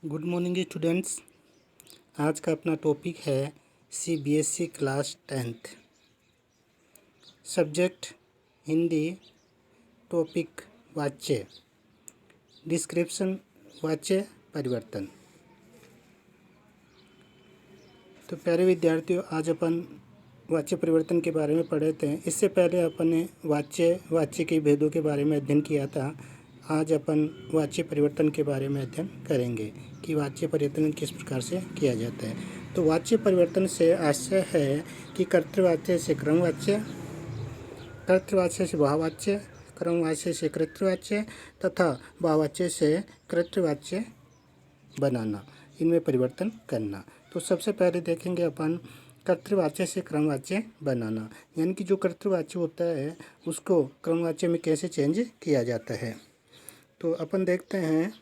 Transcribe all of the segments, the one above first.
Good morning students. आज का अपना टॉपिक है CBSE class 10th, subject Hindi, topic वाच्य, डिस्क्रिप्शन वाच्य परिवर्तन। तो प्यारे विद्यार्थियों, आज अपन वाच्य परिवर्तन के बारे में पढ़े थे। इससे पहले अपन ने वाच्य के भेदों के बारे में अध्ययन किया था। आज अपन वाच्य परिवर्तन के बारे में अध्ययन करेंगे कि वाच्य परिवर्तन किस प्रकार से किया जाता है। तो वाच्य परिवर्तन से आशय है कि कर्तृवाच्य से क्रमवाच्य, कर्तृवाच्य से भाववाच्य, क्रमवाच्य से कृतवाच्य तथा भाववाच्य से कृतवाच्य बनाना, इनमें परिवर्तन करना। तो सबसे पहले देखेंगे अपन कर्तृवाच्य से क्रमवाच्य बनाना, यानी कि जो कर्तृवाच्य होता है उसको क्रमवाच्य में कैसे चेंज किया जाता है। तो अपन देखते हैं,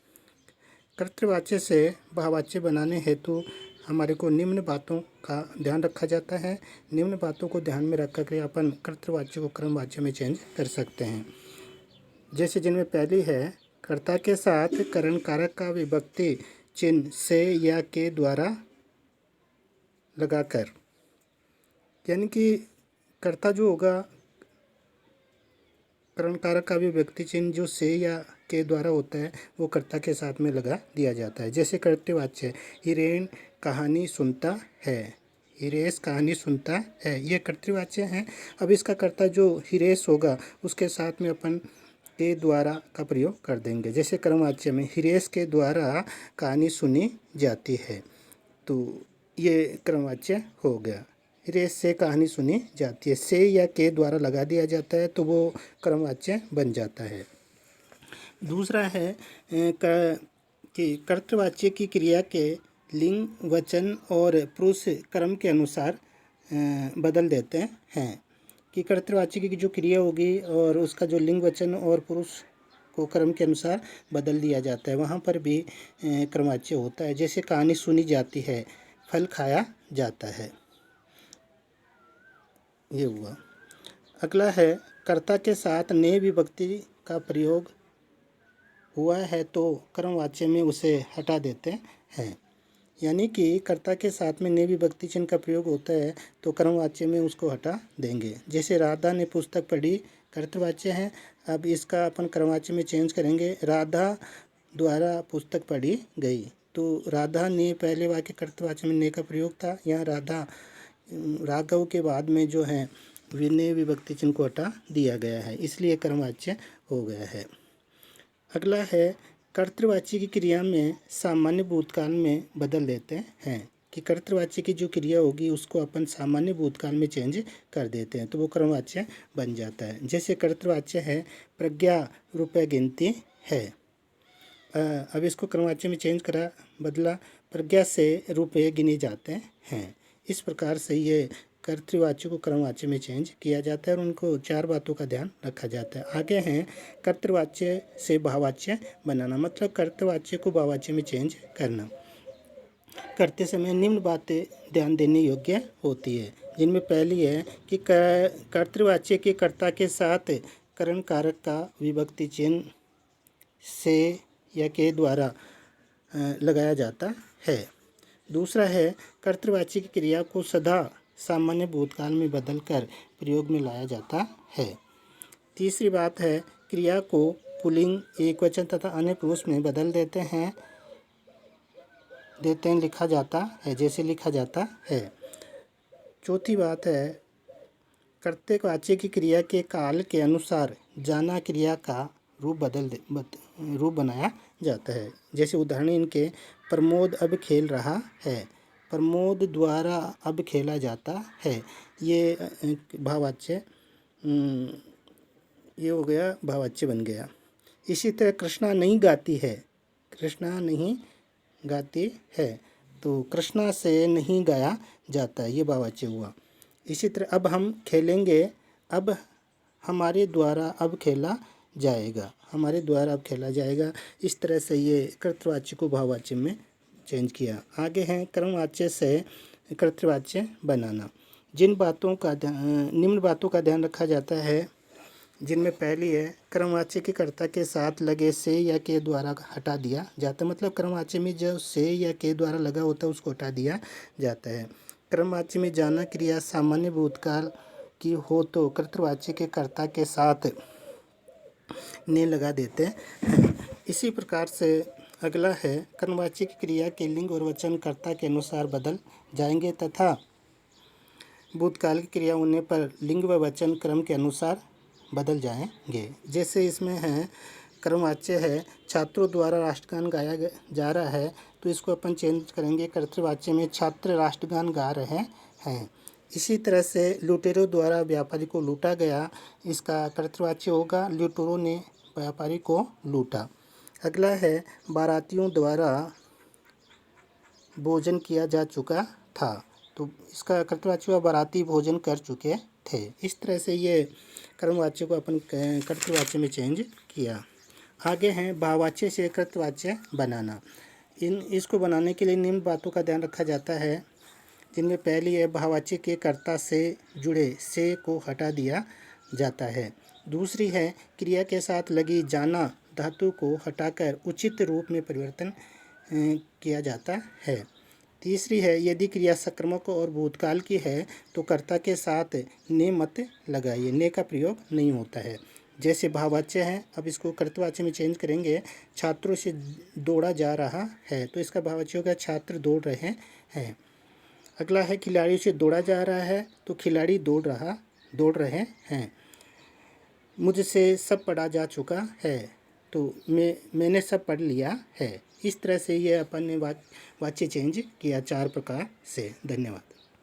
कर्तृवाच्य से भाववाच्य बनाने हेतु हमारे को निम्न बातों का ध्यान रखा जाता है। निम्न बातों को ध्यान में रख कर अपन कर्तृवाच्य को क्रमवाच्य में चेंज कर सकते हैं। जैसे जिनमें पहली है, कर्ता के साथ करण कारक का विभक्ति चिन्ह से या के द्वारा लगाकर, यानी कि कर्ता जो होगा, करण कारक का विभक्ति चिन्ह जो से या के द्वारा होता है वो कर्ता के साथ में लगा दिया जाता है। जैसे कर्तृवाच्य, हिरेन कहानी सुनता है, हिरेश कहानी सुनता है, ये कर्तृवाच्य है। अब इसका कर्ता जो हिरेश होगा उसके साथ में अपन के द्वारा का प्रयोग कर देंगे। जैसे क्रमवाच्य में हिरेश के द्वारा कहानी सुनी जाती है, तो ये क्रमवाच्य हो गया। हिरेश से कहानी सुनी जाती है, से या के द्वारा लगा दिया जाता है तो वो क्रमवाच्य बन जाता है। दूसरा है कि कर्तृवाच्य की क्रिया के लिंग, वचन और पुरुष क्रम के अनुसार बदल देते हैं। कि कर्तृवाच्य की जो क्रिया होगी और उसका जो लिंग, वचन और पुरुष को क्रम के अनुसार बदल दिया जाता है, वहाँ पर भी क्रमवाच्य होता है। जैसे कहानी सुनी जाती है, फल खाया जाता है, ये हुआ। अगला है, कर्ता के साथ ने विभक्ति का प्रयोग हुआ है तो क्रमवाच्य में उसे हटा देते हैं। यानी कि कर्ता के साथ में ने विभक्ति चिन्ह का प्रयोग होता है तो क्रमवाच्य में उसको हटा देंगे। जैसे राधा ने पुस्तक पढ़ी, कर्तृवाच्य है। अब इसका अपन क्रमवाच्य में चेंज करेंगे, राधा द्वारा पुस्तक पढ़ी गई। तो राधा ने पहले वाक्य कर्तृवाच्य में ने का प्रयोग था, यहाँ राधा राघव के बाद में जो है विनय विभक्ति चिन्ह को हटा दिया गया है, इसलिए क्रमवाच्य हो गया है। अगला है, कर्तृवाच्य की क्रिया में सामान्य भूतकाल में बदल देते हैं। कि कर्तृवाच्य की जो क्रिया होगी उसको अपन सामान्य भूतकाल में चेंज कर देते हैं तो वो क्रमवाच्य बन जाता है। जैसे कर्तृवाच्य है, प्रज्ञा रुपए गिनती है। अब इसको क्रमवाच्य में चेंज करा, बदला, प्रज्ञा से रुपए गिने जाते हैं। इस प्रकार से ये कर्तृवाच्य को क्रमवाच्य में चेंज किया जाता है और उनको चार बातों का ध्यान रखा जाता है। आगे हैं, कर्तृवाच्य से भाववाच्य बनाना, मतलब कर्तृवाच्य को भाववाच्य में चेंज करना। करते समय निम्न बातें ध्यान देने योग्य होती है, जिनमें पहली है कि कर्तृवाच्य के कर्ता के साथ करण कारक का विभक्ति चिन्ह से या के द्वारा लगाया जाता है। दूसरा है, कर्तृवाच्य की क्रिया को सदा सामान्य भूतकाल में बदलकर प्रयोग में लाया जाता है। तीसरी बात है, क्रिया को पुल्लिंग, एकवचन तथा अन्य पुरुष में बदल देते हैं लिखा जाता है, जैसे लिखा जाता है। चौथी बात है, कर्तृवाच्य की क्रिया के काल के अनुसार जाना क्रिया का रूप बनाया जाता है। जैसे उदाहरण इनके, प्रमोद अब खेल रहा है, प्रमोद द्वारा अब खेला जाता है, ये भाववाच्य, ये हो गया, भाववाच्य बन गया। इसी तरह कृष्णा नहीं गाती है, कृष्णा नहीं गाती है, तो कृष्णा से नहीं गाया जाता है, ये भाववाच्य हुआ। इसी तरह अब हम खेलेंगे, अब हमारे द्वारा अब खेला जाएगा, हमारे द्वारा अब खेला जाएगा। इस तरह से ये कर्तृवाच्य को भाववाच्य में चेंज किया। आगे हैं, क्रमवाच्य से कर्तृवाच्य बनाना। निम्न बातों का ध्यान रखा जाता है। जिनमें पहली है क्रमवाच्य के कर्ता के साथ लगे से या के द्वारा हटा दिया जाता है। मतलब क्रमवाच्य में जो से या के द्वारा लगा होता है उसको हटा दिया जाता है। क्रमवाच्य में जाना क्रिया सामान्य भूतकाल की हो तो कर्तृवाच्य के कर्ता के साथ ने लगा देते हैं। इसी प्रकार से अगला है कर्मवाच्य की क्रिया के लिंग और वचन कर्ता के अनुसार बदल जाएंगे तथा भूतकाल की क्रिया होने पर लिंग व वचन क्रम के अनुसार बदल जाएंगे। जैसे इसमें है कर्मवाच्य है छात्रों द्वारा राष्ट्रगान गाया जा रहा है तो इसको अपन चेंज करेंगे कर्तृवाच्य में छात्र राष्ट्रगान गा रहे हैं। इसी तरह से लुटेरों द्वारा व्यापारी को लूटा गया, इसका कर्तृवाच्य होगा लुटेरों ने व्यापारी को लूटा। अगला है बारातियों द्वारा भोजन किया जा चुका था तो इसका कर्तृवाच्य हुआ बाराती भोजन कर चुके थे। इस तरह से ये कर्मवाच्य को अपन कर्तृवाच्य में चेंज किया। आगे हैं भाववाच्य से कर्तृवाच्य बनाना। इसको बनाने के लिए निम्न बातों का ध्यान रखा जाता है, जिनमें पहली है भाववाच्य के कर्ता से जुड़े से को हटा दिया जाता है। दूसरी है क्रिया के साथ लगी जाना धातु को हटाकर उचित रूप में परिवर्तन किया जाता है। तीसरी है यदि क्रिया सक्रमक और भूतकाल की है तो कर्ता के साथ ने मत लगाइए, ने का प्रयोग नहीं होता है। जैसे भाववाच्य है, अब इसको कर्तृवाच्य में चेंज करेंगे। छात्रों से दौड़ा जा रहा है तो इसका भाववाच्य होगा छात्र दौड़ रहे हैं। अगला है खिलाड़ी से दौड़ा जा रहा है तो खिलाड़ी दौड़ रहे हैं। मुझसे सब पढ़ा जा चुका है तो मैंने सब पढ़ लिया है। इस तरह से ये अपन ने वाच्य चेंज किया 4 प्रकार से। धन्यवाद।